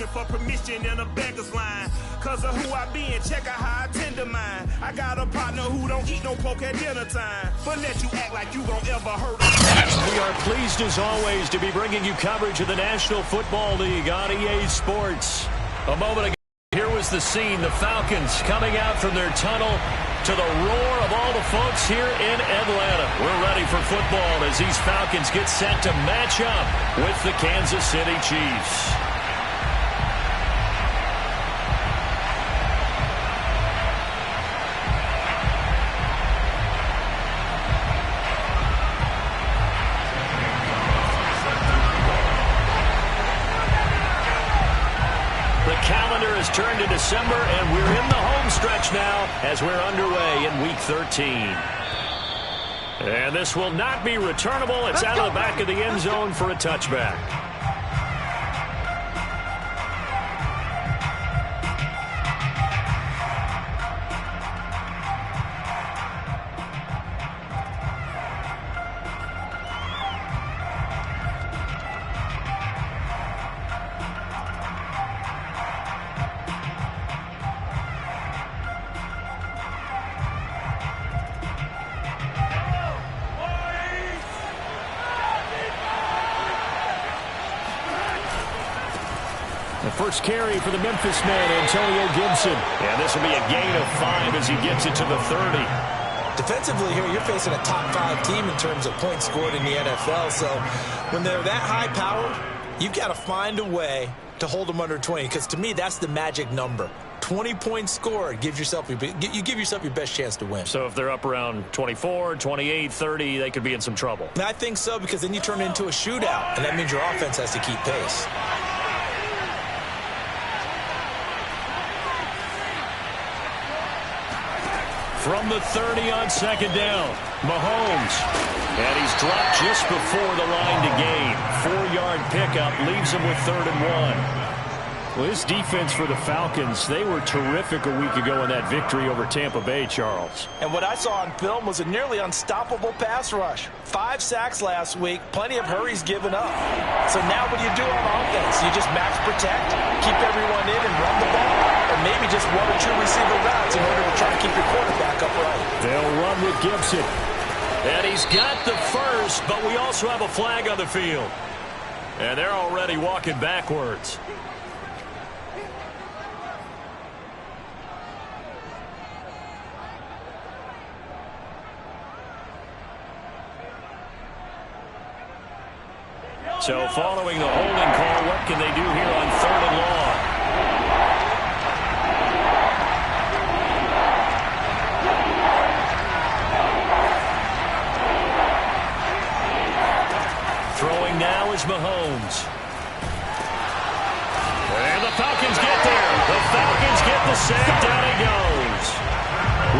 asking for permission in a beggar's line. Cause of who I be and check out how I tend to mine. I got a partner who don't eat no pork at dinner time, but let you act like you gon' ever hurt him. We are pleased as always to be bringing you coverage of the National Football League on EA Sports. A moment ago, here was the scene. The Falcons coming out from their tunnel to the roar of all the folks here in Atlanta. We're ready for football as these Falcons get set to match up with the Kansas City Chiefs. Turn to December, and we're in the home stretch now as we're underway in Week 13. And this will not be returnable. It's out of the back of the end zone for a touchback. The first carry for the Memphis man, Antonio Gibson. And this will be a gain of 5 as he gets it to the 30. Defensively here, you're facing a top 5 team in terms of points scored in the NFL. So when they're that high-powered, you've got to find a way to hold them under 20. Because to me, that's the magic number. 20 points scored gives yourself you give yourself your best chance to win. So if they're up around 24, 28, 30, they could be in some trouble. And I think so, because then you turn it into a shootout, and that means your offense has to keep pace. From the 30 on second down, Mahomes. And he's dropped just before the line to gain. 4-yard pickup leaves him with 3rd and 1. Well, this defense for the Falcons, they were terrific a week ago in that victory over Tampa Bay, Charles. And what I saw on film was a nearly unstoppable pass rush. 5 sacks last week, plenty of hurries given up. So now what do you do on offense? You just max protect, keep everyone in and run the ball? Or maybe just 1 or 2 receiver routes in order to try to keep your quarterback upright? They'll run with Gibson. And he's got the first, but we also have a flag on the field. And they're already walking backwards. So following the holding call, what can they do here on 3rd and long? Throwing now is Mahomes. And the Falcons get there. The Falcons get the sack. Down he goes.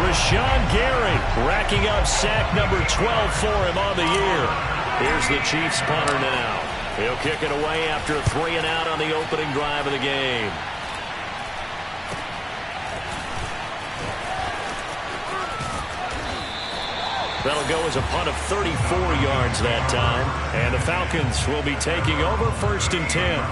Rashawn Gary racking up sack number 12 for him on the year. Here's the Chiefs punter now. He'll kick it away after a 3 and out on the opening drive of the game. That'll go as a punt of 34 yards that time. And the Falcons will be taking over 1st and 10.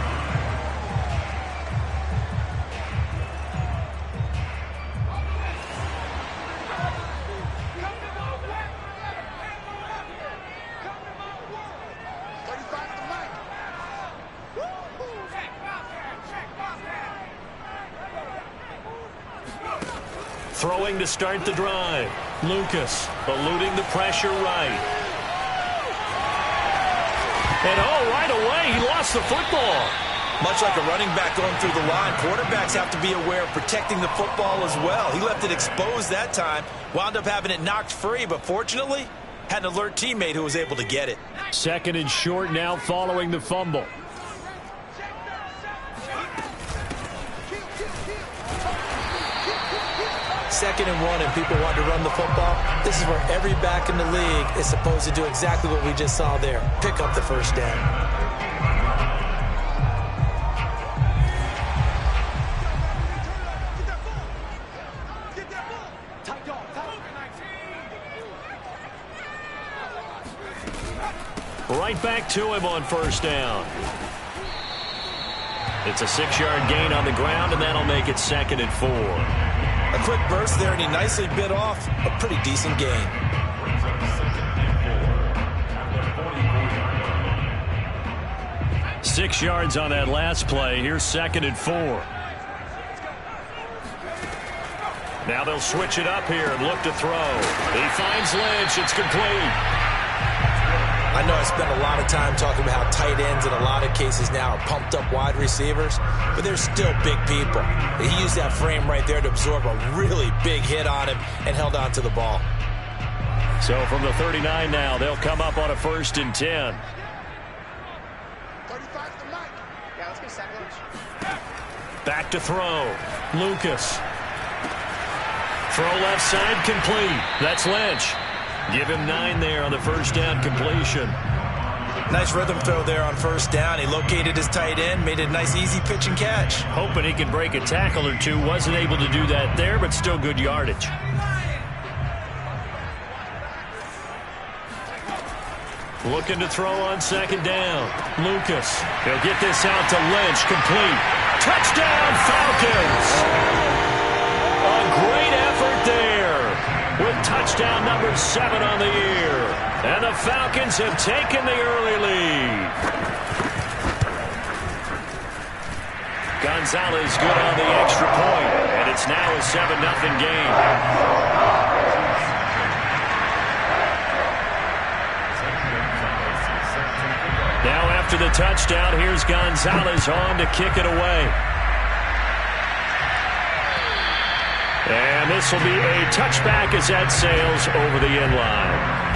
Throwing to start the drive. Lucas eluding the pressure right. And right away, he lost the football. Much like a running back going through the line, quarterbacks have to be aware of protecting the football as well. He left it exposed that time, wound up having it knocked free, but fortunately, had an alert teammate who was able to get it. 2nd and short now following the fumble. Second and 1 and people want to run the football. This is where every back in the league is supposed to do exactly what we just saw there. Pick up the first down. Right back to him on 1st down. It's a 6-yard gain on the ground, and that'll make it 2nd and 4. A quick burst there, and he nicely bit off a pretty decent gain. Six yards on that last play. Here's 2nd and 4. Now they'll switch it up here and look to throw. He finds Lynch. It's complete. I know I spent a lot of time talking about how tight ends in a lot of cases now are pumped up wide receivers, but they're still big people. He used that frame right there to absorb a really big hit on him and held on to the ball. So from the 39 now, they'll come up on a 1st and 10. Back to throw. Lucas. Throw left side, complete. That's Lynch. Give him 9 there on the 1st down completion. Nice rhythm throw there on 1st down. He located his tight end, made a nice easy pitch and catch. Hoping he could break a tackle or two. Wasn't able to do that there, but still good yardage. Looking to throw on 2nd down. Lucas. He'll get this out to Lynch. Complete. Touchdown, Falcons! A great effort there with touchdown number 7 on the year. And the Falcons have taken the early lead. Gonzalez good on the extra point, and it's now a 7-0 game. Now after the touchdown, here's Gonzalez on to kick it away. And this will be a touchback as that sails over the end line.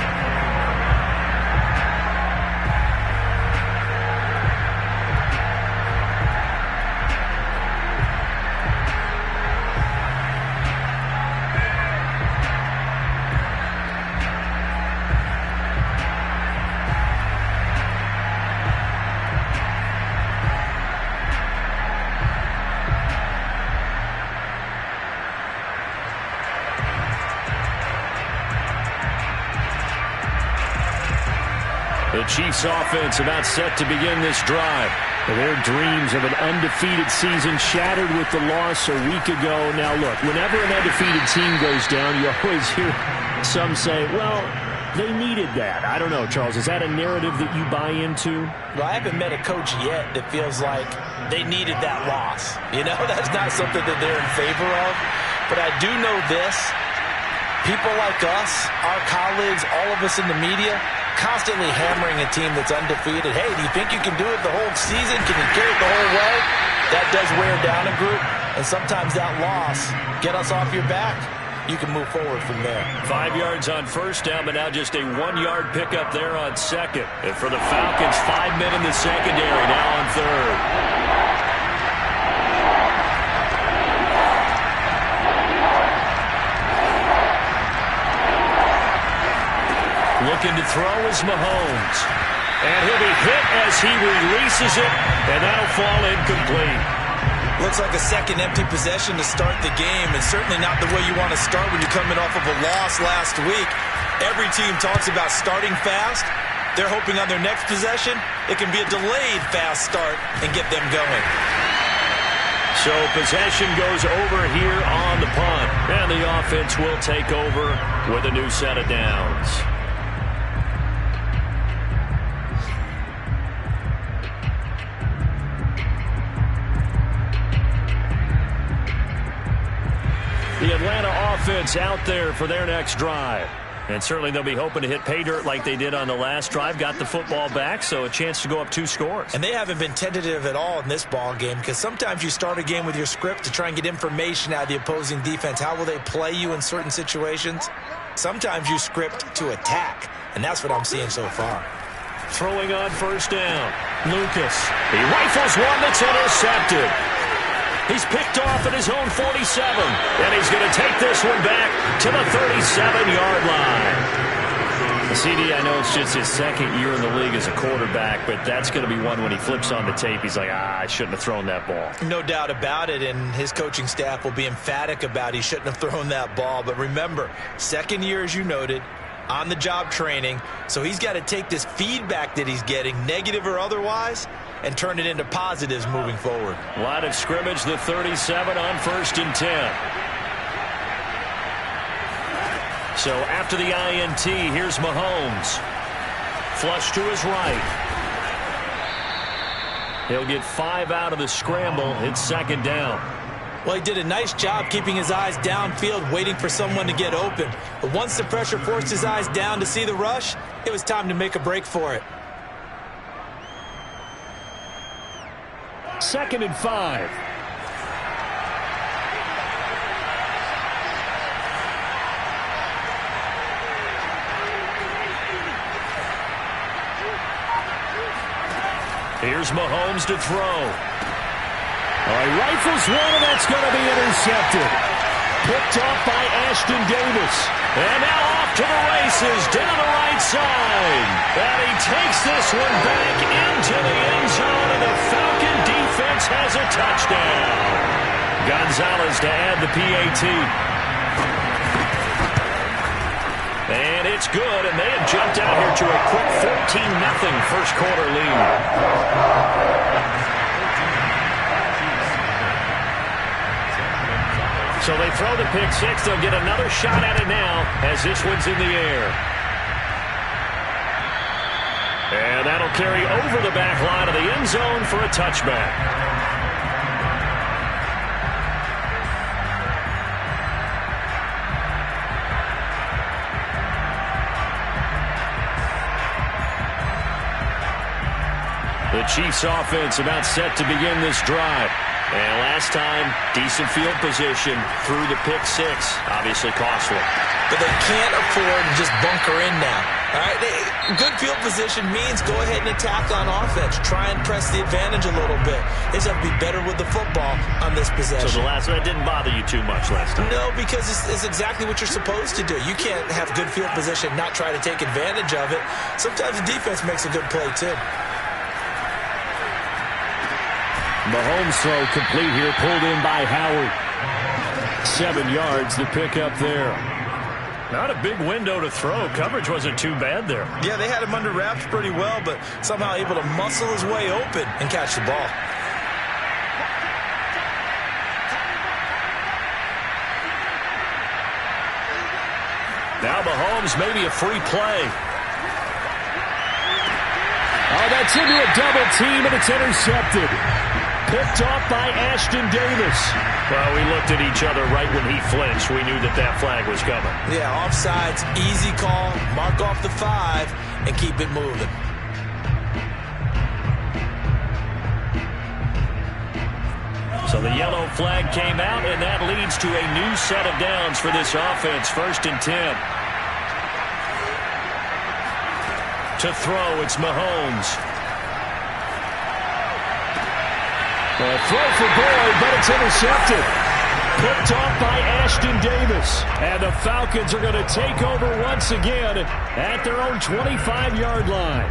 The Chiefs offense about set to begin this drive. Their dreams of an undefeated season shattered with the loss a week ago. Now look, whenever an undefeated team goes down, you always hear some say, well, they needed that. I don't know, Charles. Is that a narrative that you buy into? Well, I haven't met a coach yet that feels like they needed that loss. You know, that's not something that they're in favor of. But I do know this. People like us, our colleagues, all of us in the media, constantly hammering a team that's undefeated. Hey, do you think you can do it the whole season? Can you carry it the whole way? That does wear down a group, and sometimes that loss, get us off your back, you can move forward from there. 5 yards on 1st down, but now just a 1-yard pickup there on 2nd. And for the Falcons, 5 men in the secondary, now on 3rd. Looking to throw is Mahomes. And he'll be hit as he releases it, and that'll fall incomplete. Looks like a second empty possession to start the game, and certainly not the way you want to start when you're coming off of a loss last week. Every team talks about starting fast. They're hoping on their next possession, it can be a delayed fast start and get them going. So possession goes over here on the punt, and the offense will take over with a new set of downs. The Atlanta offense out there for their next drive. And certainly they'll be hoping to hit pay dirt like they did on the last drive. Got the football back, so a chance to go up 2 scores. And they haven't been tentative at all in this ball game, because sometimes you start a game with your script to try and get information out of the opposing defense. How will they play you in certain situations? Sometimes you script to attack, and that's what I'm seeing so far. Throwing on 1st down. Lucas. He rifles one that's intercepted. He's picked off at his own 47, and he's going to take this one back to the 37-yard line. CD, I know it's just his 2nd year in the league as a quarterback, but that's going to be one when he flips on the tape, he's like, I shouldn't have thrown that ball. No doubt about it, and his coaching staff will be emphatic about he shouldn't have thrown that ball. But remember, 2nd year, as you noted, on-the-job training, so he's got to take this feedback that he's getting, negative or otherwise, and turn it into positives moving forward. Line of scrimmage, the 37 on 1st and 10. So after the INT, here's Mahomes. Flush to his right. He'll get 5 out of the scramble. It's 2nd down. Well, he did a nice job keeping his eyes downfield, waiting for someone to get open. But once the pressure forced his eyes down to see the rush, it was time to make a break for it. 2nd and 5. Here's Mahomes to throw. He rifles one, and that's going to be intercepted. Picked off by Ashton Davis. And now off to the races down the right side. And he takes this one back into the end zone, and the Falcon defense has a touchdown. Gonzalez to add the PAT. And it's good, and they have jumped out here to a quick 14-0 first quarter lead. So they throw the pick six. They'll get another shot at it now as this one's in the air. And that'll carry over the back line of the end zone for a touchback. The Chiefs offense about set to begin this drive. And last time, decent field position through the pick six. Obviously costly. But they can't afford to just bunker in now. All right, good field position means go ahead and attack on offense. Try and press the advantage a little bit. They just have to be better with the football on this possession. So the last one didn't bother you too much last time? No, because it's exactly what you're supposed to do. You can't have good field position, not try to take advantage of it. Sometimes the defense makes a good play, too. Mahomes throw complete here, pulled in by Howard. 7 yards, the pickup there. Not a big window to throw. Coverage wasn't too bad there. Yeah, they had him under wraps pretty well, but somehow able to muscle his way open and catch the ball. Now Mahomes, maybe a free play. Oh, that's into a double team, and it's intercepted. Picked off by Ashton Davis. Well, we looked at each other right when he flinched. We knew that that flag was coming. Yeah, offsides, easy call. Mark off the 5 and keep it moving. So the yellow flag came out, and that leads to a new set of downs for this offense. 1st and 10. To throw, it's Mahomes. A throw for Boyd, but it's intercepted. Picked off by Ashton Davis. And the Falcons are going to take over once again at their own 25-yard line.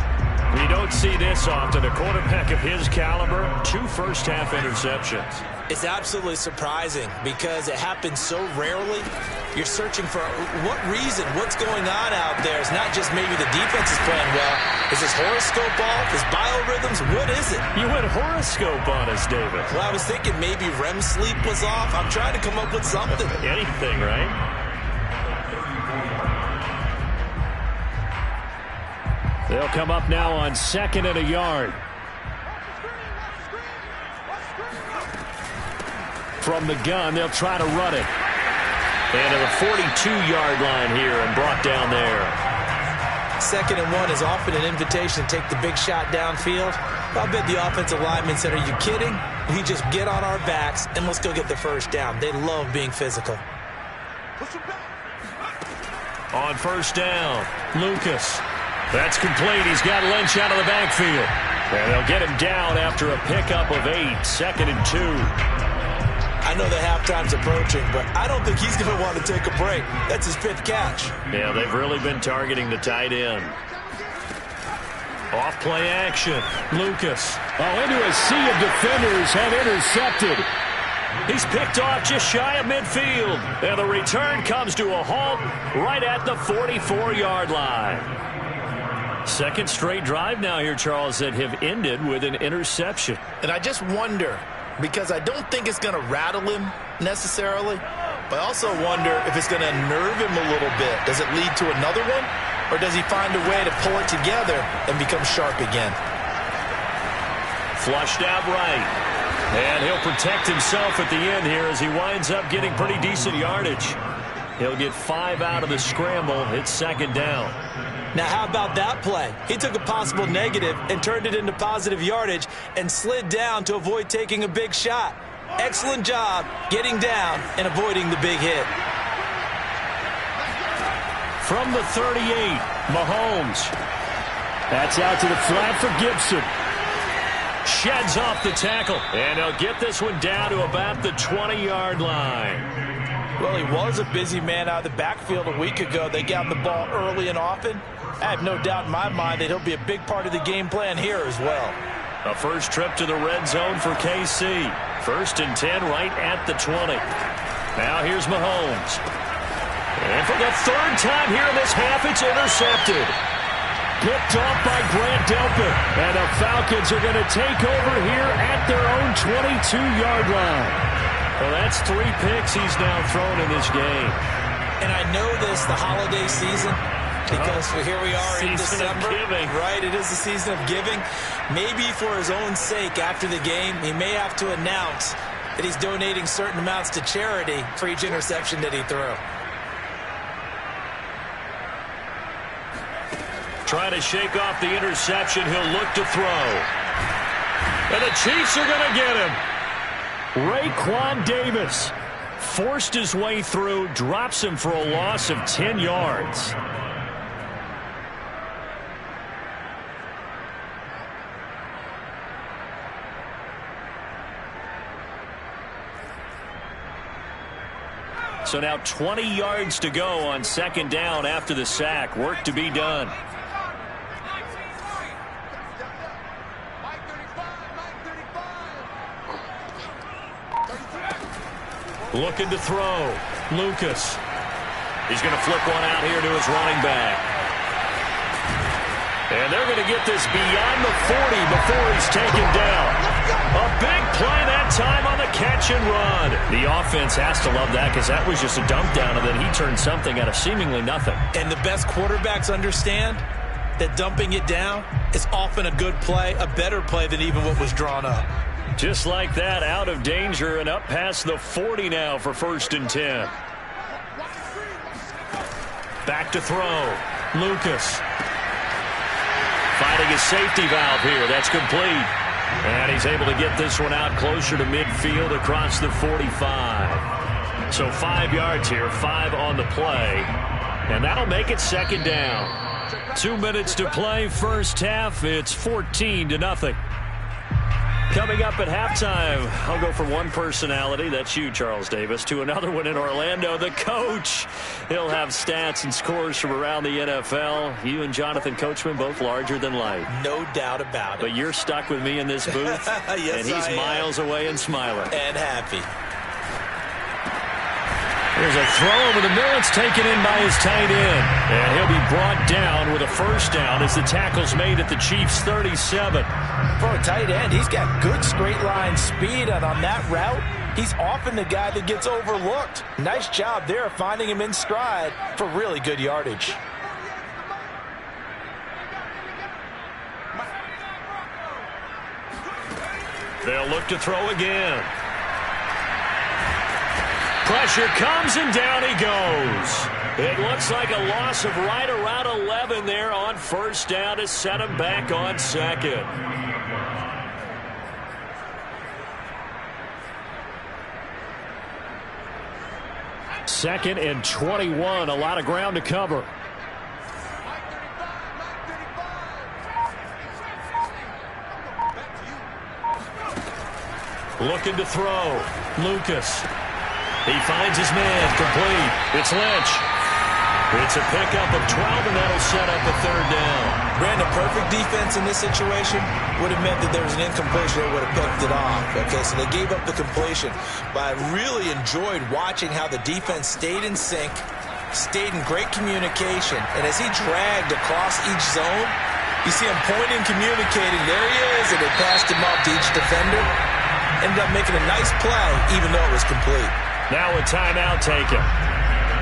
You don't see this often. A quarterback of his caliber, 2 first-half interceptions. It's absolutely surprising because it happens so rarely. You're searching for what reason, what's going on out there. It's not just maybe the defense is playing well. Is his horoscope off? His biorhythms? What is it? You went horoscope on us, David. Well, I was thinking maybe REM sleep was off. I'm trying to come up with something. Anything, right? They'll come up now on 2nd and a yard. From the gun, they'll try to run it. And to the 42-yard line here and brought down there. 2nd and 1 is often an invitation to take the big shot downfield. I bet the offensive linemen said, are you kidding? We just get on our backs and let's go get the first down. They love being physical. On 1st down, Lucas. That's complete. He's got Lynch out of the backfield. And they'll get him down after a pickup of 8. 2nd and 2. I know the halftime's approaching, but I don't think he's going to want to take a break. That's his 5th catch. Yeah, they've really been targeting the tight end. Off play action. Lucas. Oh, into a sea of defenders and intercepted. He's picked off just shy of midfield. And the return comes to a halt right at the 44-yard line. Second straight drive now here, Charles, that have ended with an interception. And I just wonder, because I don't think it's going to rattle him necessarily, but I also wonder if it's going to unnerve him a little bit. Does it lead to another one? Or does he find a way to pull it together and become sharp again? Flushed out right. And he'll protect himself at the end here as he winds up getting pretty decent yardage. He'll get 5 out of the scramble. It's second down. Now, how about that play? He took a possible negative and turned it into positive yardage and slid down to avoid taking a big shot. Excellent job getting down and avoiding the big hit. From the 38, Mahomes. That's out to the flat for Gibson. Sheds off the tackle. And he'll get this one down to about the 20-yard line. Well, he was a busy man out of the backfield a week ago. They got the ball early and often. I have no doubt in my mind that he'll be a big part of the game plan here as well. A first trip to the red zone for KC. 1st and 10 right at the 20. Now here's Mahomes. And for the 3rd time here in this half, it's intercepted. Picked off by Grant Delpit. And the Falcons are going to take over here at their own 22-yard line. Well, that's 3 picks he's now thrown in this game. And I know this, the holiday season, because here we are in December. Of giving. Right, it is the season of giving. Maybe for his own sake after the game, he may have to announce that he's donating certain amounts to charity for each interception that he threw. Trying to shake off the interception, he'll look to throw. And the Chiefs are going to get him. Raekwon Davis forced his way through, drops him for a loss of 10 yards. So now 20 yards to go on 2nd down after the sack. Work to be done. Looking to throw. Lucas. He's going to flip one out here to his running back. And they're going to get this beyond the 40 before he's taken down. A big play that time on the catch and run. The offense has to love that because that was just a dump down, and then he turned something out of seemingly nothing. And the best quarterbacks understand that dumping it down is often a good play, a better play than even what was drawn up. Just like that, out of danger and up past the 40 now for 1st and 10. Back to throw. Lucas. Finding his safety valve here. That's complete. And he's able to get this one out closer to midfield across the 45. So 5 yards here, 5 on the play. And that'll make it 2nd down. 2 minutes to play, first half. It's 14-0. Coming up at halftime, I'll go from one personality, that's you, Charles Davis, to another one in Orlando, the coach. He'll have stats and scores from around the NFL. You and Jonathan Coachman, both larger than life. No doubt about it. But you're stuck with me in this booth, yes, and he's miles away and smiling. And happy. There's a throw over the middle. It's taken in by his tight end. And he'll be brought down with a first down as the tackle's made at the Chiefs' 37. For a tight end, he's got good straight line speed, and on that route, he's often the guy that gets overlooked. Nice job there finding him in stride for really good yardage. They'll look to throw again. Pressure comes, and down he goes. It looks like a loss of right around 11 there on first down to set him back on 2nd. Second and 21. A lot of ground to cover. Looking to throw. Lucas. He finds his man. Complete. It's Lynch. It's a pickup of 12, and that'll set up a 3rd down. Brandon, perfect defense in this situation would have meant that there was an incompletion that would have picked it off. Okay, so they gave up the completion. But I really enjoyed watching how the defense stayed in sync, stayed in great communication, and as he dragged across each zone, You see him pointing, communicating. There he is, and they passed him off to each defender. Ended up making a nice play, even though it was complete. Now a timeout taken.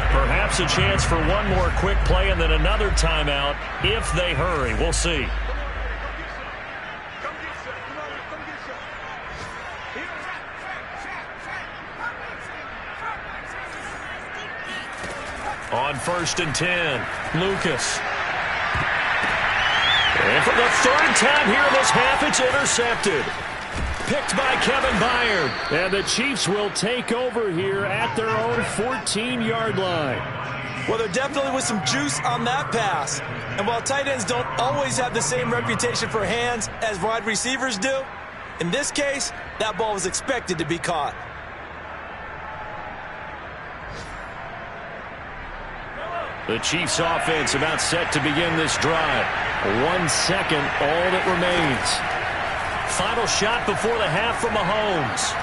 Perhaps a chance for one more quick play and then another timeout if they hurry. We'll see. On 1st and 10, Lucas. And for the third time here in this half, it's intercepted. Picked by Kevin Byard. And the Chiefs will take over here at their own 14-yard line. Well, there definitely was some juice on that pass. And while tight ends don't always have the same reputation for hands as wide receivers do, in this case, that ball was expected to be caught. The Chiefs offense about set to begin this drive. 1 second, all that remains. Final shot before the half from Mahomes.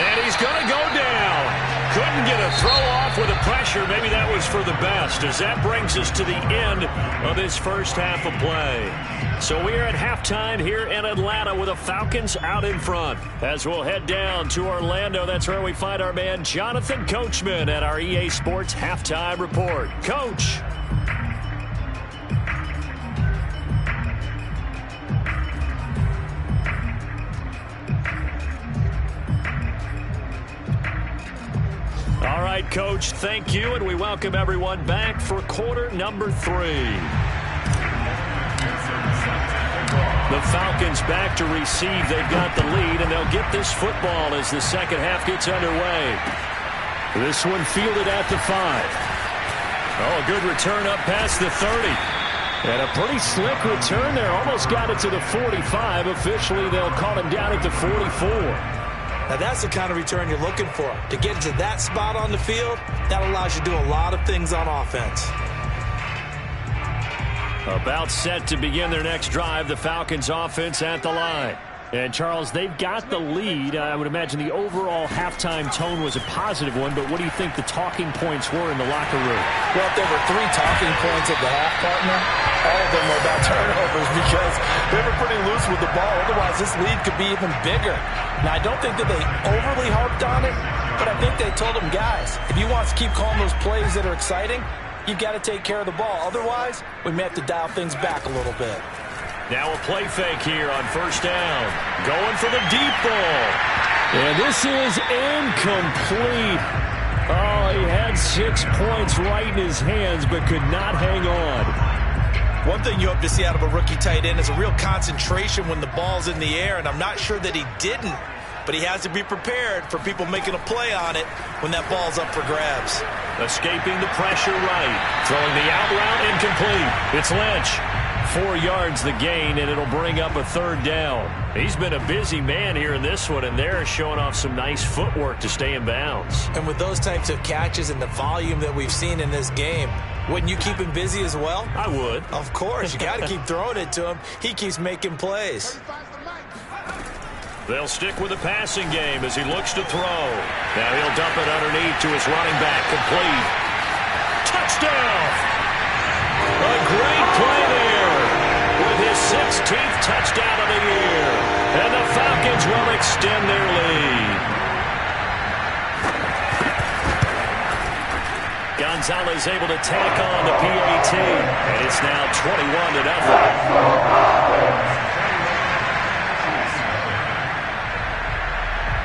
And he's going to go down. Couldn't get a throw off with the pressure. Maybe that was for the best, as that brings us to the end of this first half of play. So we are at halftime here in Atlanta with the Falcons out in front. As we'll head down to Orlando, that's where we find our man Jonathan Coachman at our EA Sports Halftime Report. Coach. All right, Coach, thank you, and we welcome everyone back for quarter number 3. The Falcons back to receive. They've got the lead, and they'll get this football as the second half gets underway. This one fielded at the 5. Oh, a good return up past the 30. And a pretty slick return there. Almost got it to the 45. Officially, they'll call him down at the 44. Now, that's the kind of return you're looking for. To get to that spot on the field, that allows you to do a lot of things on offense. About set to begin their next drive, the Falcons offense at the line. And, Charles, they've got the lead. I would imagine the overall halftime tone was a positive one, but what do you think the talking points were in the locker room? Well, if there were 3 talking points at the half, partner, all of them were about turnovers because they were pretty loose with the ball. Otherwise, this lead could be even bigger. Now, I don't think that they overly harped on it, but I think they told them, guys, if you want to keep calling those plays that are exciting, you've got to take care of the ball. Otherwise, we may have to dial things back a little bit. Now a play fake here on first down. Going for the deep ball. And this is incomplete. Oh, he had 6 points right in his hands, but could not hang on. One thing you hope to see out of a rookie tight end is a real concentration when the ball's in the air, and I'm not sure that he didn't, but he has to be prepared for people making a play on it when that ball's up for grabs. Escaping the pressure right. Throwing the out route incomplete. It's Lynch. 4 yards the gain, and it'll bring up a 3rd down. He's been a busy man here in this one, and they're showing off some nice footwork to stay in bounds. And with those types of catches and the volume that we've seen in this game, wouldn't you keep him busy as well? I would. Of course. You got to keep throwing it to him. He keeps making plays. They'll stick with the passing game as he looks to throw. Now he'll dump it underneath to his running back. Complete. Touchdown! A great play there with his 16th touchdown of the year. And the Falcons will extend their lead. Gonzalez able to tack on the PAT. And it's now 21-0.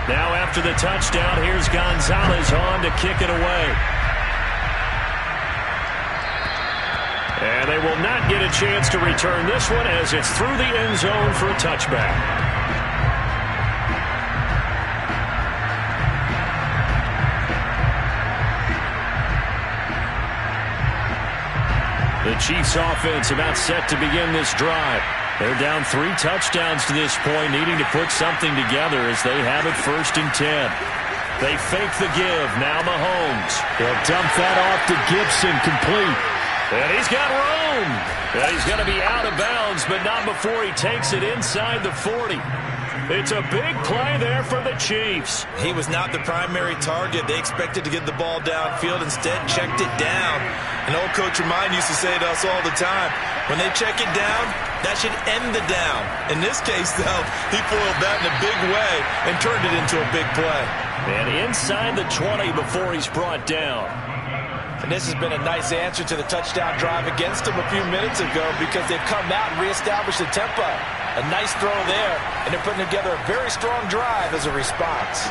Now after the touchdown, here's Gonzalez on to kick it away. And they will not get a chance to return this one as it's through the end zone for a touchback. The Chiefs offense about set to begin this drive. They're down 3 touchdowns to this point, needing to put something together as they have it 1st and 10. They fake the give. Now Mahomes. They'll dump that off to Gibson. Complete. And he's got room. And he's going to be out of bounds, but not before he takes it inside the 40. It's a big play there for the Chiefs. He was not the primary target. They expected to get the ball downfield. Instead, checked it down. An old coach of mine used to say to us all the time, when they check it down, that should end the down. In this case, though, he foiled that in a big way and turned it into a big play. And inside the 20 before he's brought down. And this has been a nice answer to the touchdown drive against them a few minutes ago because they've come out and reestablished the tempo. A nice throw there, and they're putting together a very strong drive as a response.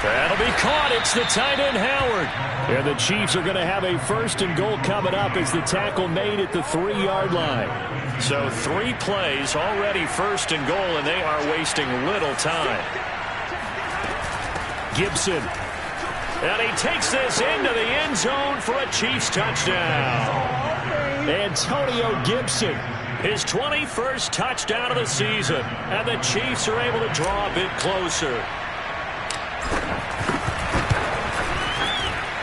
That'll be caught. It's the tight end, Howard. And the Chiefs are going to have a first and goal coming up as the tackle made at the 3-yard line. So 3 plays already first and goal, and they are wasting little time. Gibson. And he takes this into the end zone for a Chiefs touchdown. Antonio Gibson, his 21st touchdown of the season. And the Chiefs are able to draw a bit closer.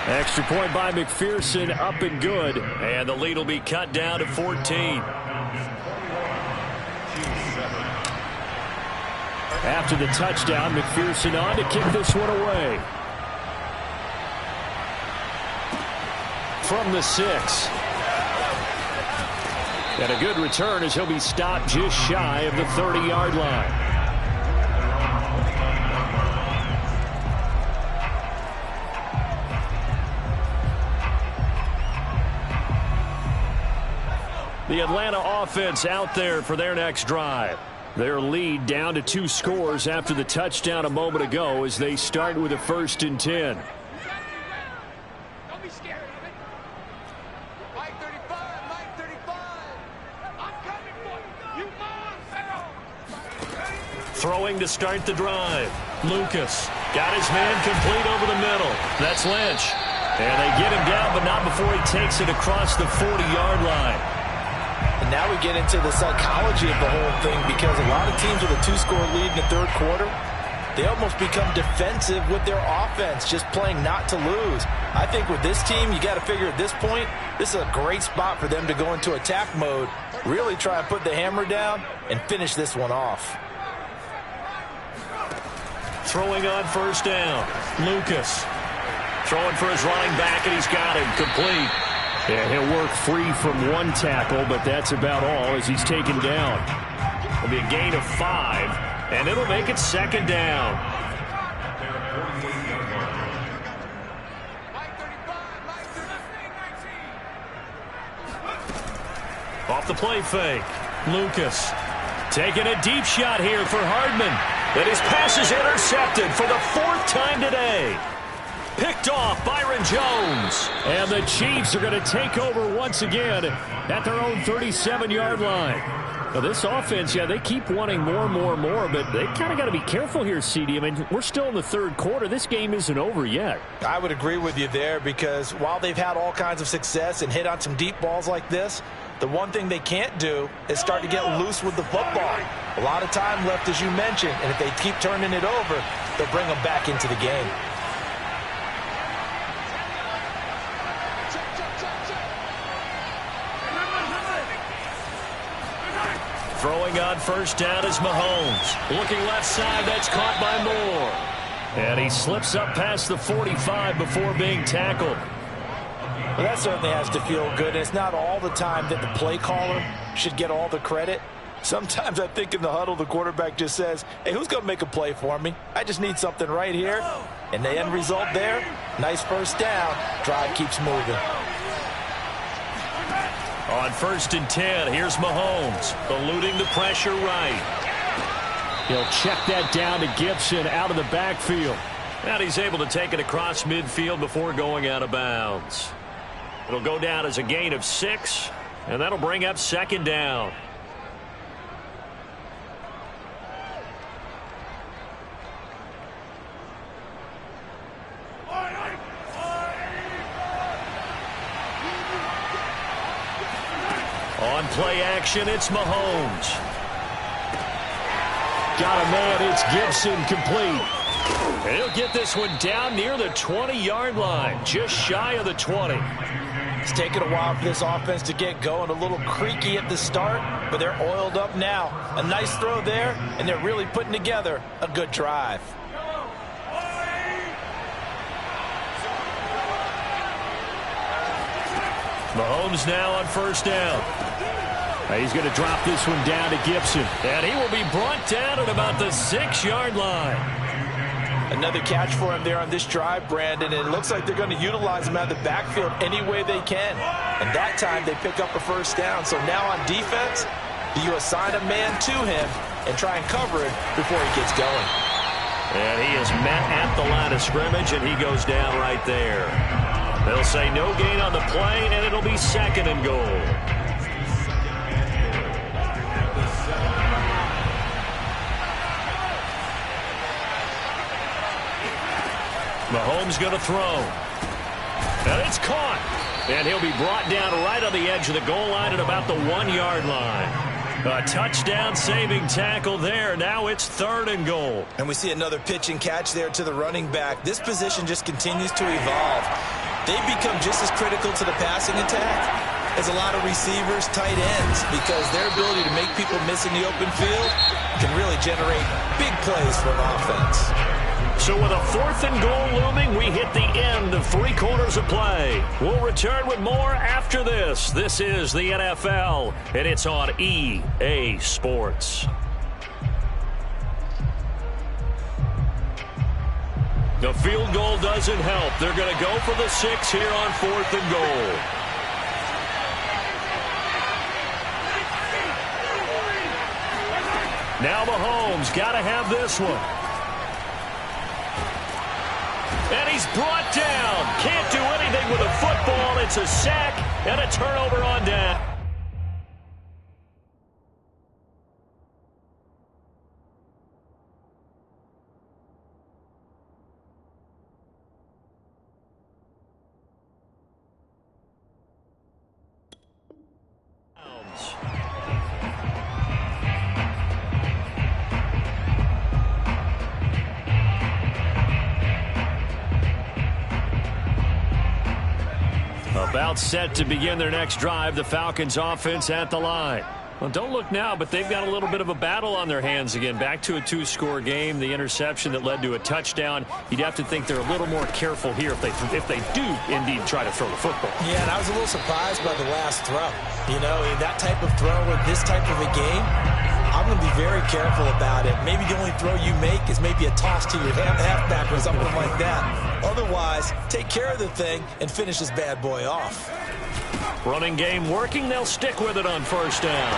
Extra point by McPherson, up and good. And the lead will be cut down to 14. After the touchdown, McPherson on to kick this one away. From the 6. And a good return as he'll be stopped just shy of the 30-yard line. The Atlanta offense out there for their next drive. Their lead down to 2 scores after the touchdown a moment ago as they start with a 1st and 10. Throwing to start the drive. Lucas got his man complete over the middle. That's Lynch. And they get him down, but not before he takes it across the 40-yard line. And now we get into the psychology of the whole thing because a lot of teams with a 2-score lead in the 3rd quarter, they almost become defensive with their offense, just playing not to lose. I think with this team, you got to figure at this point, this is a great spot for them to go into attack mode, really try and put the hammer down and finish this one off. Throwing on 1st down. Lucas throwing for his running back, and he's got him complete. Yeah, he'll work free from 1 tackle, but that's about all as he's taken down. It'll be a gain of 5, and it'll make it 2nd down. Off the play fake. Lucas taking a deep shot here for Hardman. And his pass is intercepted for the 4th time today. Picked off Byron Jones. And the Chiefs are going to take over once again at their own 37-yard line. Now this offense, yeah, they keep wanting more, but they kind of got to be careful here, CD. I mean, we're still in the 3rd quarter. This game isn't over yet. I would agree with you there because while they've had all kinds of success and hit on some deep balls like this, the one thing they can't do is start to get loose with the football. A lot of time left, as you mentioned, and if they keep turning it over, they'll bring them back into the game. Throwing on 1st down is Mahomes. Looking left side, that's caught by Moore. And he slips up past the 45 before being tackled. Well, that certainly has to feel good. It's not all the time that the play caller should get all the credit. Sometimes I think in the huddle, the quarterback just says, hey, who's going to make a play for me? I just need something right here. And the end result there, nice 1st down. Drive keeps moving. On 1st and 10, here's Mahomes, eluding the pressure right. He'll check that down to Gibson out of the backfield. And he's able to take it across midfield before going out of bounds. It'll go down as a gain of 6, and that'll bring up 2nd down. On play action, it's Mahomes. Got a man, it's Gibson complete. And he'll get this one down near the 20-yard line, just shy of the 20. It's taken a while for this offense to get going. A little creaky at the start, but they're oiled up now. A nice throw there, and they're really putting together a good drive. Mahomes now on first down. He's going to drop this one down to Gibson. And he will be brought down at about the 6-yard line. Another catch for him there on this drive, Brandon. And it looks like they're going to utilize him out of the backfield any way they can. And that time they pick up a first down. So now on defense, do you assign a man to him and try and cover it before he gets going? And he is met at the line of scrimmage, and he goes down right there. They'll say no gain on the play, and it'll be 2nd and goal. Mahomes going to throw. And it's caught. And he'll be brought down right on the edge of the goal line at about the 1-yard line. A touchdown-saving tackle there. Now it's 3rd and goal. And we see another pitch and catch there to the running back. This position just continues to evolve. They become just as critical to the passing attack as a lot of receivers, tight ends, because their ability to make people miss in the open field can really generate big plays for an offense. So with a 4th and goal looming, we hit the end of 3 quarters of play. We'll return with more after this. This is the NFL, and it's on EA Sports. The field goal doesn't help. They're going to go for the 6 here on 4th and goal. Now Mahomes got to have this one. And he's brought down. Can't do anything with a football. It's a sack and a turnover on down. About set to begin their next drive, the Falcons offense at the line. Well, don't look now, but they've got a little bit of a battle on their hands again. Back to a 2-score game, the interception that led to a touchdown. You'd have to think they're a little more careful here if they do indeed try to throw the football. Yeah, and I was a little surprised by the last throw. You know, that type of throw with this type of a game, I'm going to be very careful about it. Maybe the only throw you make is maybe a toss to your halfback or something like that. Otherwise, take care of the thing and finish this bad boy off. Running game working. They'll stick with it on first down.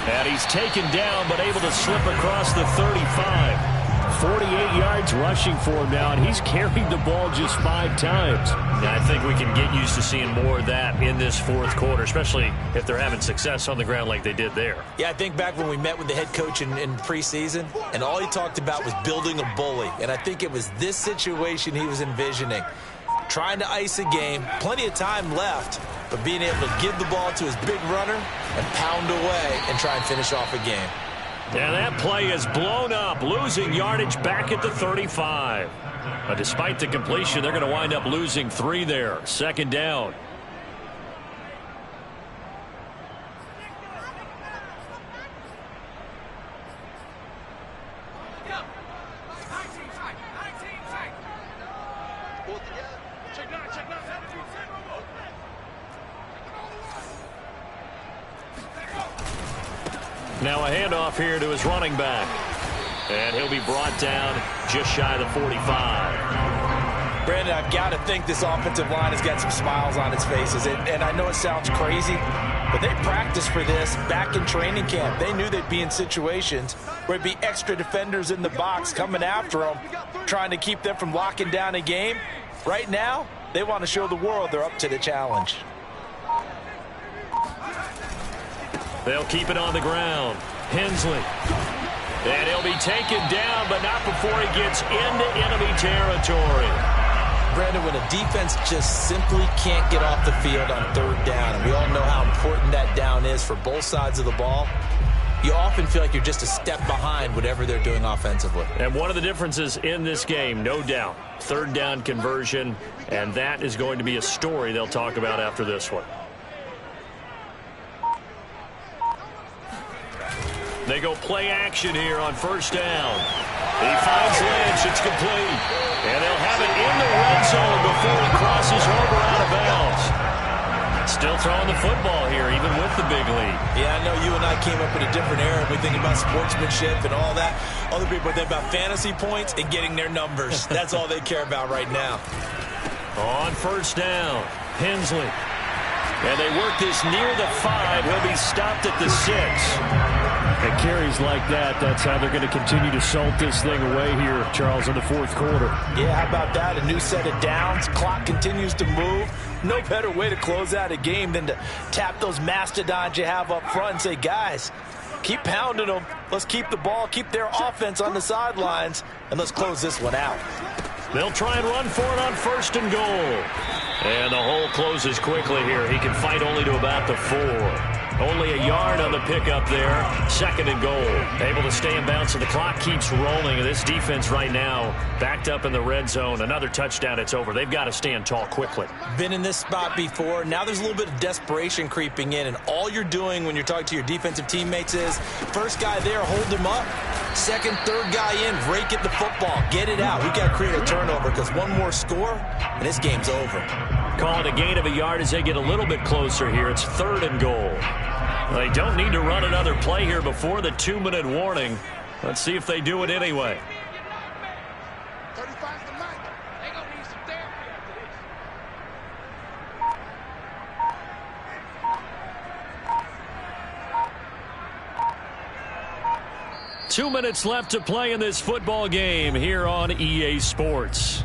And he's taken down but able to slip across the 35. 48 yards rushing for him now, and he's carried the ball just 5 times. Yeah, I think we can get used to seeing more of that in this 4th quarter, especially if they're having success on the ground like they did there. Yeah, I think back when we met with the head coach in preseason, and all he talked about was building a bully. And I think it was this situation he was envisioning. Trying to ice a game, plenty of time left, but being able to give the ball to his big runner and pound away and try and finish off a game. And that play is blown up, losing yardage back at the 35. But despite the completion, they're going to wind up losing 3 there. 2nd down. Now a handoff here to his running back. And he'll be brought down just shy of the 45. Brandon, I've got to think this offensive line has got some smiles on its faces. And I know it sounds crazy, but they practiced for this back in training camp. They knew they'd be in situations where it'd be extra defenders in the box coming after them, trying to keep them from locking down a game. Right now, they want to show the world they're up to the challenge. They'll keep it on the ground. Hensley. And he'll be taken down, but not before he gets into enemy territory. Brandon, when a defense just simply can't get off the field on 3rd down, and we all know how important that down is for both sides of the ball, you often often feel like you're just a step behind whatever they're doing offensively. And one of the differences in this game, no doubt, third down conversion, and that is going to be a story they'll talk about after this one. They go play action here on first down. He finds Lynch. It's complete. And they'll have it in the red zone before he crosses over out of bounds. Still throwing the football here, even with the big lead. Yeah, I know you and I came up in a different era. We think about sportsmanship and all that. Other people think about fantasy points and getting their numbers. That's all they care about right now. On first down, Hensley. And they work this near the 5. He'll be stopped at the 6. And carries like that, that's how they're going to continue to salt this thing away here, Charles, in the fourth quarter. Yeah, how about that? A new set of downs. Clock continues to move. No better way to close out a game than to tap those mastodons you have up front and say, guys, keep pounding them. Let's keep the ball, keep their offense on the sidelines, and let's close this one out. They'll try and run for it on first and goal. And the hole closes quickly here. He can fight only to about the 4. Only a yard on the pickup there. Second and goal. Able to stay in bounds, so the clock keeps rolling. This defense right now backed up in the red zone. Another touchdown, it's over. They've got to stand tall quickly. Been in this spot before. Now there's a little bit of desperation creeping in, and all you're doing when you're talking to your defensive teammates is first guy there, hold him up. Second, third guy in, rake at the football. Get it out. We've got to create a turnover because one more score, and this game's over. Call it a gain of a yard as they get a little bit closer here. It's third and goal. They don't need to run another play here before the 2-minute warning. Let's see if they do it anyway. 35's the mic. They gonna need some therapy after this. 2 minutes left to play in this football game here on EA Sports.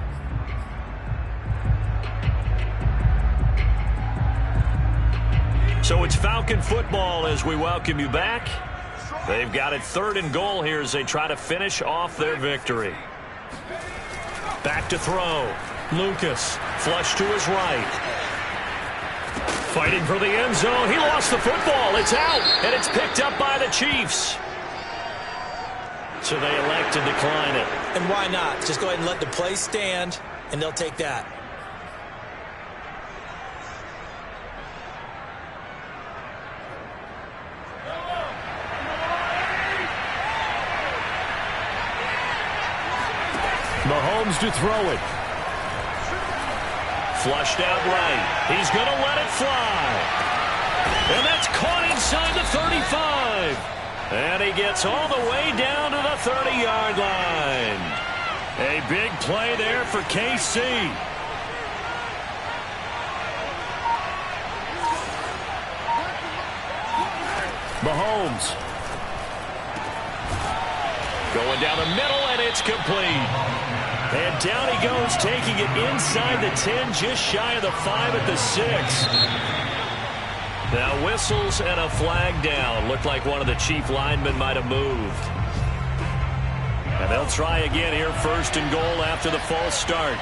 So it's Falcon football as we welcome you back. They've got it third and goal here as they try to finish off their victory. Back to throw. Lucas, flush to his right. Fighting for the end zone. He lost the football. It's out, and it's picked up by the Chiefs. So they elect to decline it. And why not? Just go ahead and let the play stand, and they'll take that. Mahomes to throw it. Flushed out right. He's going to let it fly. And that's caught inside the 35. And he gets all the way down to the 30-yard line. A big play there for KC. Mahomes. Going down the middle, and it's complete. And down he goes, taking it inside the 10, just shy of the 5 at the 6. Now whistles and a flag down. Looked like one of the Chief linemen might have moved. And they'll try again here, first and goal after the false start.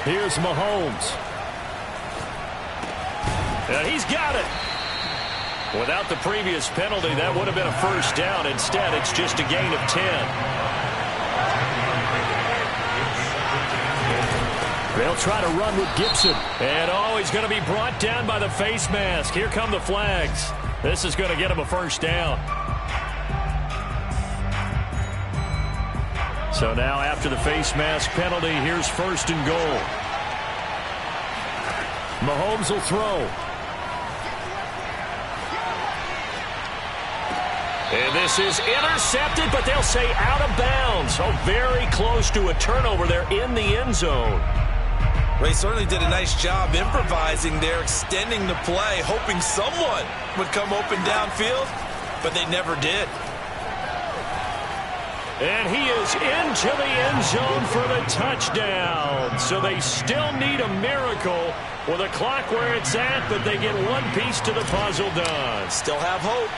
Here's Mahomes. And he's got it. Without the previous penalty, that would have been a first down. Instead, it's just a gain of 10. They'll try to run with Gibson. And he's going to be brought down by the face mask. Here come the flags. This is going to get him a first down. So now after the face mask penalty, here's first and goal. Mahomes will throw. And this is intercepted, but they'll say out of bounds. Oh, very close to a turnover there in the end zone. Ray certainly did a nice job improvising there, extending the play, hoping someone would come open downfield, but they never did. And he is into the end zone for the touchdown. So they still need a miracle with a clock where it's at, but they get one piece to the puzzle done. Still have hope.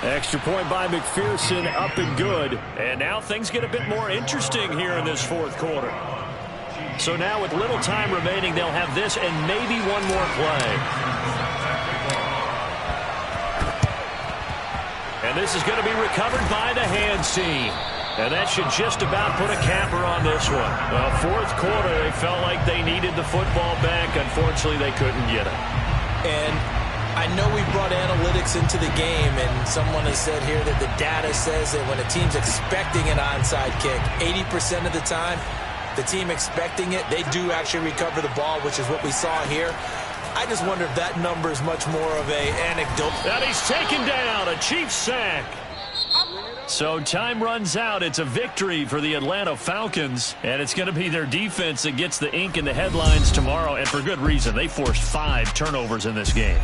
Extra point by McPherson, up and good. And now things get a bit more interesting here in this fourth quarter. So now with little time remaining, they'll have this and maybe one more play. And this is going to be recovered by the hands team. And that should just about put a capper on this one. Fourth quarter, they felt like they needed the football back. Unfortunately, they couldn't get it. And I know we brought analytics into the game, and someone has said here that the data says that when a team's expecting an onside kick, 80% of the time, the team expecting it, they do actually recover the ball, which is what we saw here. I just wonder if that number is much more of an anecdote. And he's taken down, a Chiefs sack. So time runs out. It's a victory for the Atlanta Falcons, and it's going to be their defense that gets the ink in the headlines tomorrow, and for good reason. They forced 5 turnovers in this game.